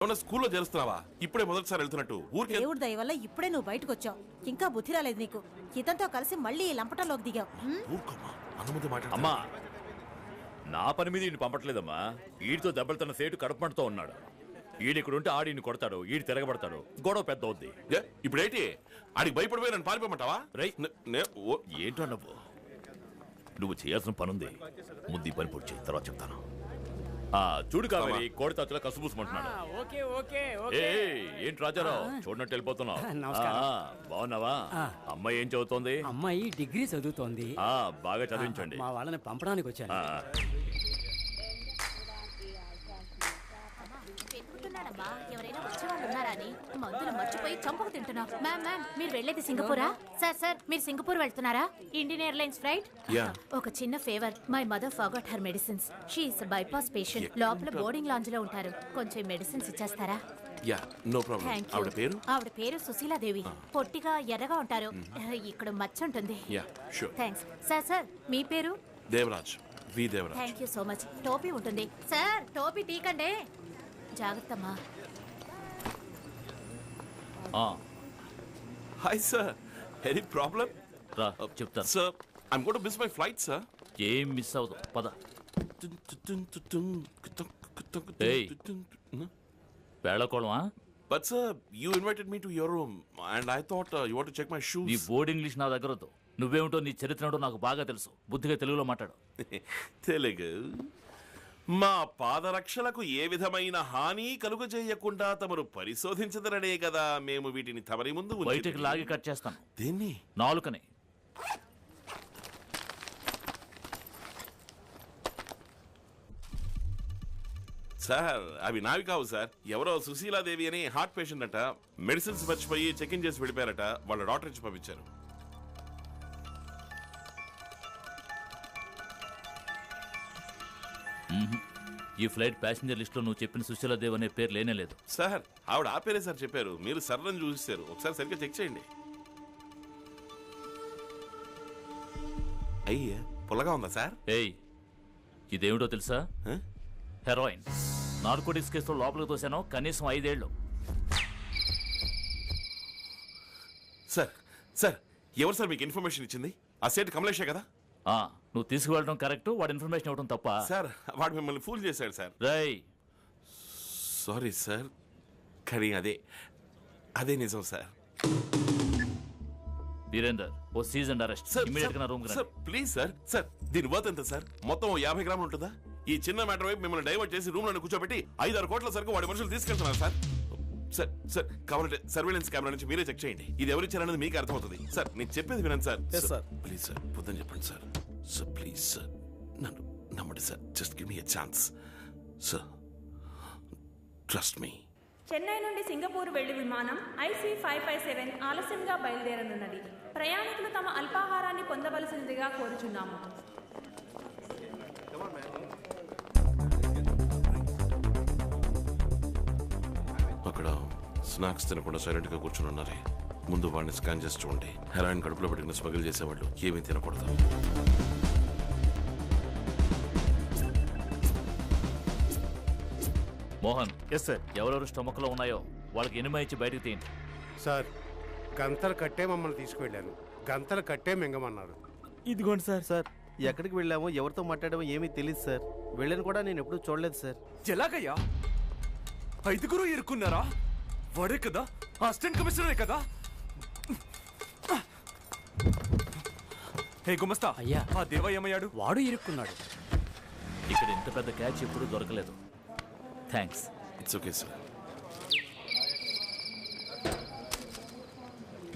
స్కూల్లో చేరుస్తున్నావా? ఇప్పుడే మొదటిసారి వెళ్తున్నట్టు ఊరికి. దేవుడి దయ వల్ల ఇప్పుడే నువ్వు బయటకు వచ్చావు. ఇంకా బుద్ధి రాలేదు నీకు. ఇతంతో కలిసి మళ్ళీ ఈ లంపటంలోకి దిగావు. అమ్మా, నా పని మీద ఈయన పంపట్లేదమ్మా. ఈడితో దెబ్బలు సేటు కడుపుమంటతో ఉన్నాడు. ఈడిక్కడుంటే ఆడిని కొడతాడు, ఈడి తిరగబడతాడు, గొడవ పెద్ద అవుద్ది. ఇప్పుడేంటి ఆడికి భయపడిపోయి నన్ను పారిపోమంటావా? ఏంటో నువ్వు చేయాల్సిన పనుంది. ముందు పని పూర్తి చేయి, తర్వాత చెప్తాను. చూడు కావేరి, కోడి తాతలో కసుబూసమంటున్నాడు. ఏంటి రాజారావు చూడనట్టు వెళ్ళిపోతున్నావు? బాగున్నావా? అమ్మాయి ఏం చదువుతోంది? అమ్మాయి డిగ్రీ చదువుతోంది. బాగా చదివించండి. మా వాళ్ళని పంపడానికి వచ్చాను. ఎవరైనా వచ్చేవాళ్ళు ఉన్నారా అని మందులు మర్చిపోయి చంపుకు తింటున్నావు. మ్యామ్ మీరు వెళ్ళేది సింగపూరా? సార్ మీరు సింగపూర్ వెళ్తున్నారా? Indian airlines flight. ఒక చిన్న favour, my mother forgot her medicines. She is bypass patient. లోపల బోర్డింగ్ లాంజ్ లో ఉంటారు. కొంచెం మెడిసిన్స్ ఇచ్చేస్తారా? ఆవిడ పేరు సుశీలాదేవి. పొట్టిగా ఎర్రగా ఉంటారు. ఇక్కడ మచ్చ ఉంటుంది. Thanks sir. మీ పేరు? Devaraj. Thank you so much. టోపీ ఉంటుంది సార్, టోపీ తీకండి. జాగ్రత్తమ్మా. Hi sir, any problem? చెప్తా sir, I'm going to miss my flight sir. ఏం మిస్ అవుతావు? పద. వేళకోళమా? But sir, you invited me to your room and I thought you want to check my shoes. నీ board English నా దగ్గర వద్దు. నువ్వేమిటో నీ చరిత్ర నాకు బాగా తెలుసు. బుద్ధిగా తెలుగులో మాట్లాడు. తెలుగు. మా పాదరక్షలకు ఏ విధమైన హాని కలుగజేయకుండా తమరు పరిశోధించదరనే కదా మేము వీటిని తమరి ముందు బయటకు లాగి కట్ చేస్తాను. దేన్ని? నాలుకని. సార్, అవి నావి కావు సార్. ఎవరో సుశీలాదేవి అని హార్ట్ పేషెంట్ అట. మెడిసిన్స్ మర్చిపోయి చెక్ ఇన్ చేసి వెళ్ళిపోయారట. వాళ్ళ డాక్టర్ ఇచ్చి పంపించారు. ఈ ఫ్లైట్ ప్యాసింజర్ లిస్ట్ లో నువ్వు చెప్పిన సుశీలాదేవి అనే పేరు లేనే లేదు. సార్, ఆవిడ ఆ పేరే సార్ చెప్పారు. మీరు సర్రని చూసారు. ఒకసారి సరిగ్గా చెక్ చేయండి. అయ్యే, పుల్లగా ఉందా సార్? ఏయ్, ఇదేమిటో తెలుసా? హెరాయిన్. నార్కోటిక్స్ కేసులో లోపలికి తోసాను. కనీసం 5 ఏళ్ళు. సార్ ఎవరు సార్ మీకు ఇన్ఫర్మేషన్ ఇచ్చింది? ఆ సేట్ కమలేషే కదా? నువ్వు తీసుకువెళ్ళడం కరెక్ట్, వాడు ఇన్ఫర్మేషన్ ఇవ్వడం తప్ప. సార్, వాడు మిమ్మల్ని ఫూల్ చేశాడు సార్. రై, సారీ సార్, కానీ అదే నిజం సార్. వీరేందర్, ఓ సీజన్ అరెస్ట్. ఇమిడియట్ గా నా రూమ్ కి రండి. ప్లీజ్ సార్, దీని వర్త్ ఎంత సార్? మొత్తం 50 గ్రాములు ఉంటుందా? ఈ చిన్న మ్యాటర్ వైపు మిమ్మల్ని డైవర్ట్ చేసి రూమ్ లో కూర్చోబెట్టి 5-6 కోట్ల సరుకు వాడి మనుషులు తీసుకెళ్తున్నారు సార్. సార్ కావాలంటే సర్వేలెన్స్ కెమెరా నుంచి మీరే చెక్ చేయండి. ఇది ఎవరిచ్చారనేది మీకు అర్థమవుతుంది. సార్, నేను చెప్పేది వినండి సార్. ప్లీజ్ సార్, పొద్దున చెప్పండి సార్. సార్ ప్లీజ్ సార్, నన్ను నమ్మండి sir. Just give me a chance sir. Trust me. Chennai నుండి సింగపూర్ వెళ్లి విమానం IC557 ఆలస్యంగా బయలుదేరనున్నది. ప్రయాణికులు తమ అల్పాహారాన్ని పొందవలసిందిగా కోరుచున్నాము. అక్కడ స్నాక్స్ తినకుండా సైలెంట్ గా కూర్చుని ఉన్నారే. ముందు వాడిని స్కాన్ చేసి చూడండి. హెరాయిన్ కడుపులో పెట్టుకుని స్మగిల్ చేసేవాళ్ళు ఏమీ తినకూడదు. మోహన్. Yes sir. ఎవరెవరు స్టమక్ లో ఉన్నాయో వాళ్ళకి ఎనిమిది ఇచ్చి బయటకు తీయండి. సార్, గంతలు కట్టే మమ్మల్ని తీసుకువెళ్ళాను. గంతలు కట్టే మింగమన్నారు. ఇదిగోండి సార్. సార్, ఎక్కడికి వెళ్ళామో ఎవరితో మాట్లాడామో ఏమీ తెలియదు సార్. వెళ్ళని కూడా నేను ఎప్పుడూ చూడలేదు సార్. ఎలాగయ్యా? 5 ఇరుక్కున్నారా? వాడే కదా, అసిస్టెంట్ కమిషనరే కదా. హే గుమస్తా. అయ్యా, ఆ దేవ ఏమయ్యాడు? వాడు ఇరుక్కున్నాడు. ఇక్కడ ఇంత పెద్ద క్యాచ్ ఎప్పుడు దొరకలేదు. Thanks. It's okay sir.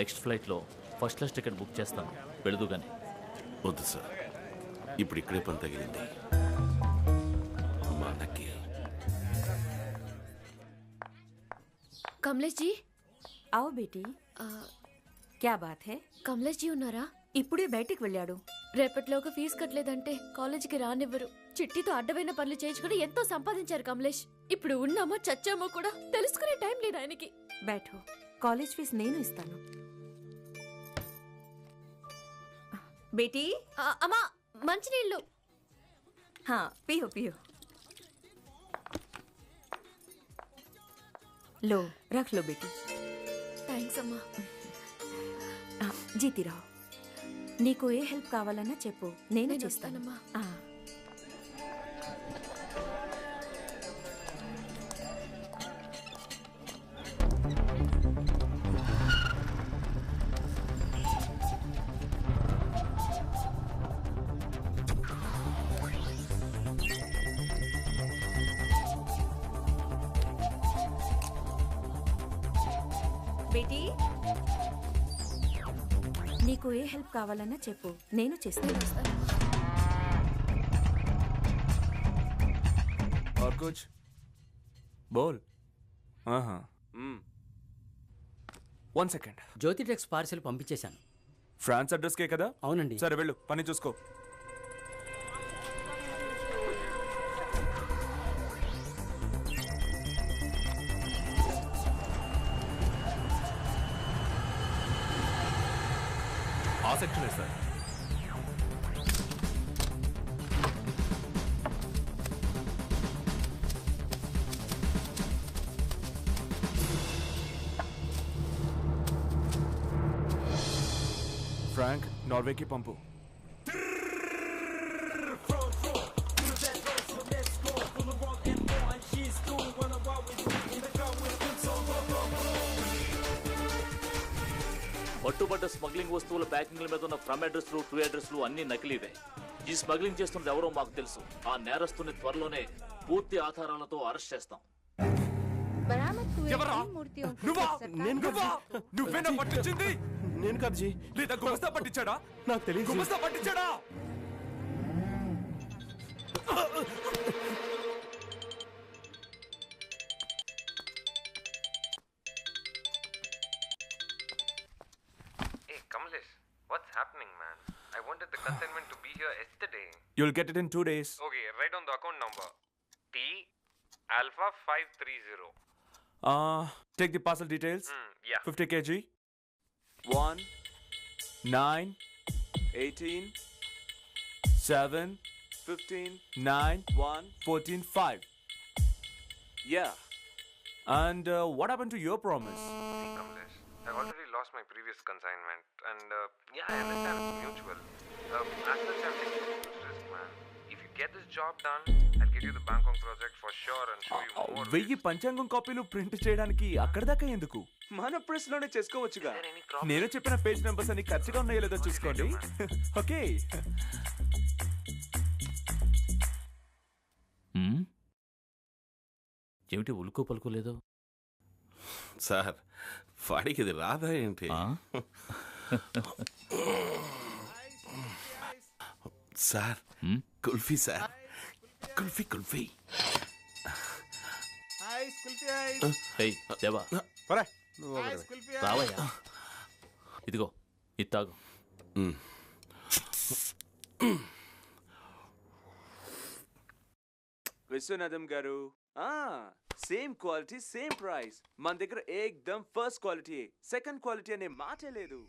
Next flight లో ఫస్ట్ క్లాస్ టికెట్ బుక్ చేస్తాను. వెళదు గాని. వద్దు సార్, ఇప్పుడు ఇక్కడే పని తగిలింది మనకి. కమలేష్ జీ. आओ बेटी, क्या बात है? కమలేష్ జీ ఉన్నారా? ఇప్పుడే బయటికి వెళ్ళాడు. రేపటిలోగా ఫీజు కట్టలేదంటే కాలేజీకి రానివ్వరు. చిట్టితో అడ్డమైన పనులు చేయించుకుని ఎంతో సంపాదించారు కమలేష్. ఇప్పుడు ఉన్నామో చచ్చామో కూడా తెలుసుకునే టైం లేదు ఆయనకి. बैठो, కాలేజ్ ఫీజు నేను ఇస్తాను. बेटी, అమ్మా మంచినీళ్ళు. हाँ पियो पियो. लो रख लो बेटी। థ్యాంక్స్ అమ్మా. జీతిరావు, నీకు ఏ హెల్ప్ కావాలన్నా చెప్పు, నేను చేస్తాను. వస్తానమ్మా. బేటీ, నీకు ఏ హెల్ప్ కావాలన్నా చెప్పు, నేను చేస్తాను. और कुछ बोल. One second. జ్యోతి టెక్స్ పార్సిల్ పంపించేశాను. ఫ్రాన్స్ అడ్రస్కే కదా? అవునండి. సరే వెళ్ళు, పని చూసుకో. ఆ సెక్షనే సార్. ఫ్రాంక్, నార్వేకి పంపు. పట్టుబడ్డ స్మగ్లింగ్ వస్తువుల ప్యాకింగ్ల మీద ఉన్న ఫ్రమ్ అడ్రస్లు టు అడ్రస్లు అన్ని నకిలీవే. ఈ స్మగ్లింగ్ చేస్తున్నది ఎవరో మాకు తెలుసు. ఆ నేరస్తుని త్వరలోనే పూర్తి ఆధారాలతో అరెస్ట్ చేస్తాం. నువ్వేనా పట్టించింది? నేను కాదు జీ. లేదా గుమస్తా పట్టించాడా? నాకు తెలియదు. గుమస్తా పట్టించాడా? What's happening, man? I wanted the consignment to be here yesterday. You'll get it in 2 days. Okay, write down the account number. T Alpha 530. Take the parcel details. Yeah. 50 kg. 1 9 18 7 15 9 1 14 5. Yeah. And what happened to your promise? See, Kamlesh, I already lost my previous consignment, and yeah, I understand it's mutual. As such, I'm taking a huge risk, man. If you get this job done, I'll get you the Bangkok project for sure and show you more. 1000 పంచాంగం కాపీలు print చేయడానికి అక్కడ దాకా ఎందుకు? మన press లోనే చేసుకోవచ్చుగా. నేను చెప్పిన పేజ్ నెంబర్స్ అన్ని ఖర్చుగా ఉన్నాయో లేదో చూసుకోండి. ఓకే. ఏమిటి ఉలుకు పలుకోలేదు సార్? వాడికి ఇది రాదా ఏంటి? Sir kulfi sir, kulfi kulfi. దేవా రావయ్యా, ఇదిగో ఇది తాగు. విశ్వనాథం గారు, సేమ్ క్వాలిటీ సేమ్ ప్రైస్. మన దగ్గర ఏకదమ్ ఫస్ట్ క్వాలిటీ, సెకండ్ క్వాలిటీ అనే మాటే లేదు.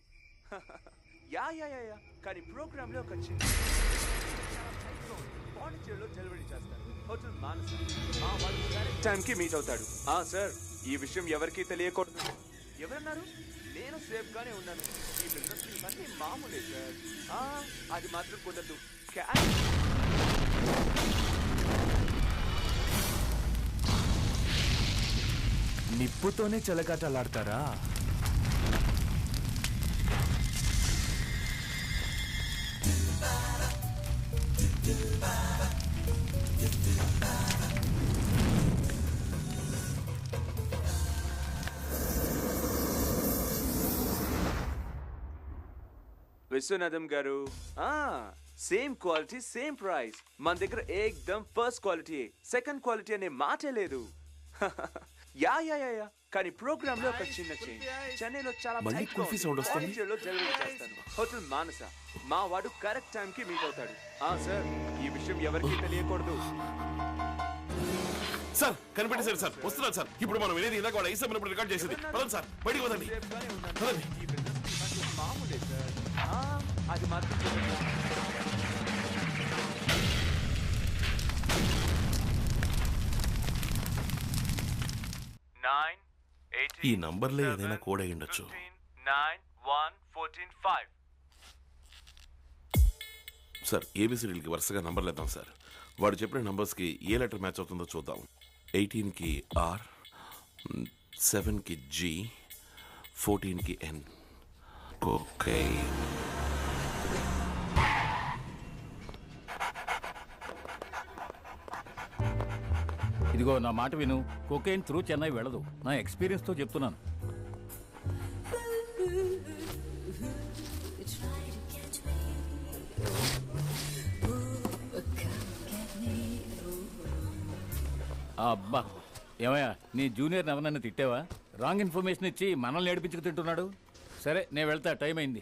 Yeah yeah yeah yeah. కానీ ప్రోగ్రామ్ లో ఒక చిన్న పాండిచేరిలో డెలివరీ చేస్తారు. హోటల్ మానస మా వాళ్ళు కరెక్ట్ టైంకి మీట్ అవుతాడు. సార్, ఈ విషయం ఎవరికీ తెలియకూడదు. ఎవరన్నారు? నేను సేఫ్ గానే ఉన్నాను. ఈ బిజినెస్ ఇవన్నీ మామూలే సార్. అది మాత్రం కుదరదు. నిప్పుతోనే చెలగాటలాడతారా? విశ్వనాథం గారు, సేమ్ క్వాలిటీ సేమ్ ప్రైస్. మన దగ్గర ఏకదమ్ ఫస్ట్ క్వాలిటీ, సెకండ్ క్వాలిటీ అనే మాటే లేదు. Yeah yeah yeah yeah. కానీ ప్రోగ్రామ్ లో ఒక చిన్న చేంజ్. చెన్నైలో చాలా కుల్ఫీ సౌండ్ వస్తుంది. డెలివరీ చేస్తాను. హోటల్ మానస మా వాడు కరెక్ట్ టైం కి మీట్ అవుతాడు. సార్, ఈ విషయం ఎవరికీ తెలియకూడదు. సార్ కనిపెట్టేశారు సార్, వస్తున్నారు సార్. ఇప్పుడు మనం వినేది ఇందాక వాడు ఐసమ్ రికార్డ్ చేసేది. పదండి సార్, బయటికి వదండి. మామూలే సార్. అది మాత్రం 9 ఈ నంబర్లే ఏదైనా కోడ్ అయి ఉండొచ్చు. 91145. సార్ ఏబిసిడీలకి వరుసగా నంబర్లు ఇద్దాం సార్. వాడు చెప్పిన నంబర్స్కి ఏ లెటర్ మ్యాచ్ అవుతుందో చూద్దాం. 18కి ఆర్, 7కి జీ, 14కి ఎన్. ఓకే. ఇదిగో నా మాట విను, కోకేన్ త్రూ చెన్నై వెళ్ళదు. నా ఎక్స్పీరియన్స్తో చెప్తున్నాను. అబ్బా ఏమయ్యా, నీ జూనియర్ ఎవరన్నా తిట్టావా? రాంగ్ ఇన్ఫర్మేషన్ ఇచ్చి మనల్ని ఏడిపించుకు తింటున్నాడు. సరే నేను వెళ్తా, టైం అయింది.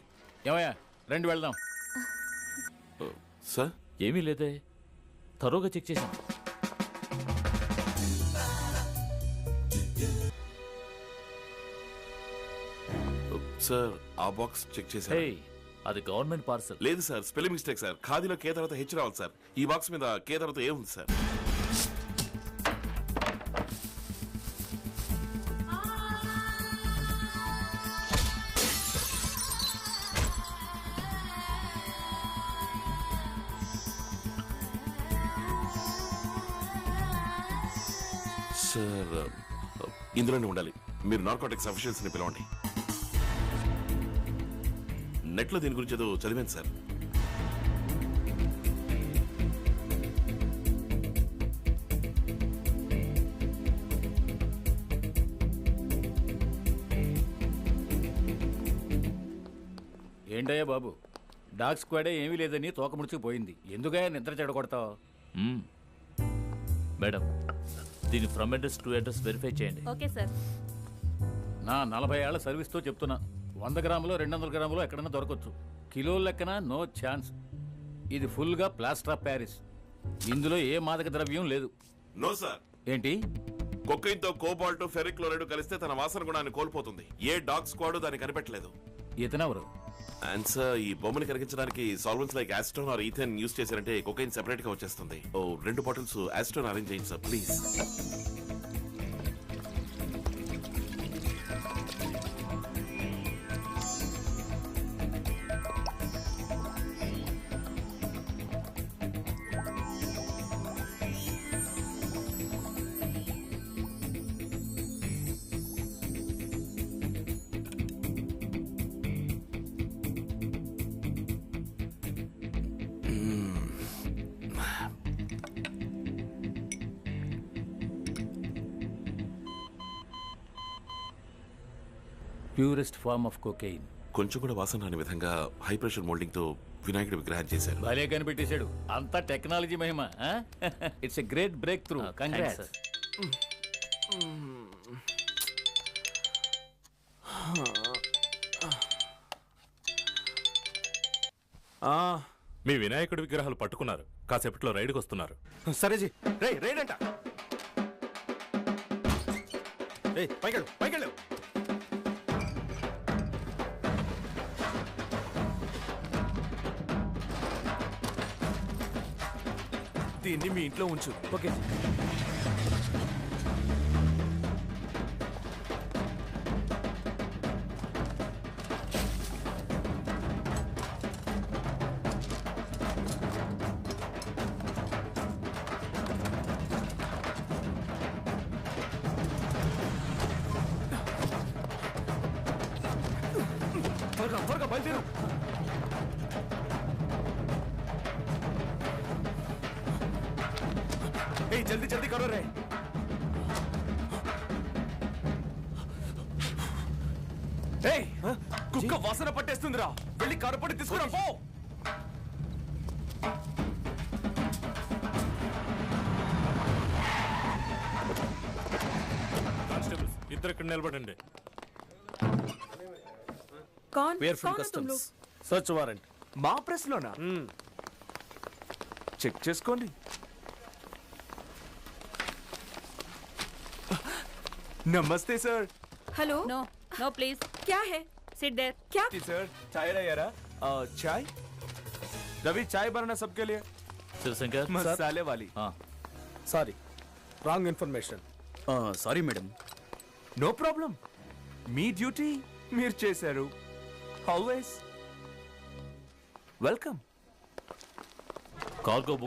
ఏమయ్యా రండి వెళ్దాం. సార్ ఏమీ లేదే, తరోగా చెక్ చేశాను. సార్ ఆ బాక్స్ చెక్ చేశారు? అది గవర్నమెంట్ పార్సల్. లేదు సార్, స్పెల్లింగ్ మిస్టేక్ సార్. ఖాదీలో కే తర్వాత హెచ్ రావాలి సార్. ఈ బాక్స్ మీద కే తర్వాత ఏ ఉంది సార్. సార్ ఇందులోనే ఉండాలి. మీరు నార్కోటిక్స్ అఫీషియల్స్ని పిలవండి. నెట్లో దీని గురించి ఏదో చదివాను సార్. ఏంటయ్యా బాబు, డాగ్ స్క్వాడే ఏమీ లేదని తోక ముడిచిపోయింది. ఎందుకయ్యా నిద్ర చెడగొడతావు? మేడం, దీని from address to address verify చేయండి. Okay sir. నా 40 ఏళ్ల సర్వీస్తో చెప్తున్నా, 100 గ్రాములో 200 గ్రాములో ఎక్కడన్నా దొరకచ్చు. కిలోల లెక్కన నో ఛాన్స్. ఇది ఫుల్గా ప్లాస్టర్ ఆఫ్ ప్యారిస్. ఇందులో ఏ మాదక ద్రవ్యం లేదు. No sir. ఏంటి? కొకైన్ తో కోబాల్ట్, ఫెరిక్ క్లోరైడ్ కలిస్తే తన వాసన గుణాన్ని కోల్పోతుంది. ఏ డాగ్ స్క్వాడ్ దాన్ని కనిపెట్టలేదు. ఇతనెవరు? అండ్ సార్, ఈ బొమ్మని కరిగించడానికి solvents like acetone or ethane use చేశారంటే కొకైన్ సెపరేట్ గా వచ్చేస్తుంది. ఓ 2 బాటిల్స్ ఆస్టోన్ అరేంజ్ చేయండి sir please. Purest form of cocaine. కొంచెం కూడా వాసన రాని విధంగా హై ప్రెషర్ మోల్డింగ్ తో వినాయకుడి విగ్రహం చేశారు. భలే కనిపెట్టేశాడు. అంతా టెక్నాలజీ మహిమ. It's a great breakthrough. Congrats. మీ వినాయకుడి విగ్రహాలు పట్టుకున్నారు. కాసేపట్లో రైడ్కి వస్తున్నారు. సరేజీ, రైడ్ అంట. పైకెళ్ళు. దీన్ని మీ ఇంట్లో ఉంచు. ఓకే. త్వరగా బయలుదేరు. జల్దీ కరో రే. కుక్క వాసన పట్టేస్తుందిరా. వెళ్ళి కారపొడి తీసుకురా పో. కానిస్టేబుల్స్, ఇద్దరు ఇక్కడ నిలబడండి. సర్చ్ వారెంట్ మా ప్రెస్ లోనా? చెక్ చేసుకోండి. नमस्ते सर. हेलो. No please. क्या है? Sit there. क्या? सर चाय लाया? चाय? रवि चाय बनाना सबके लिए. शिवशंकर मसाले वाली. Sorry, wrong information. Sorry madam, no problem. మీ డ్యూటీ మీరు చేశారు. Always welcome. Cargo book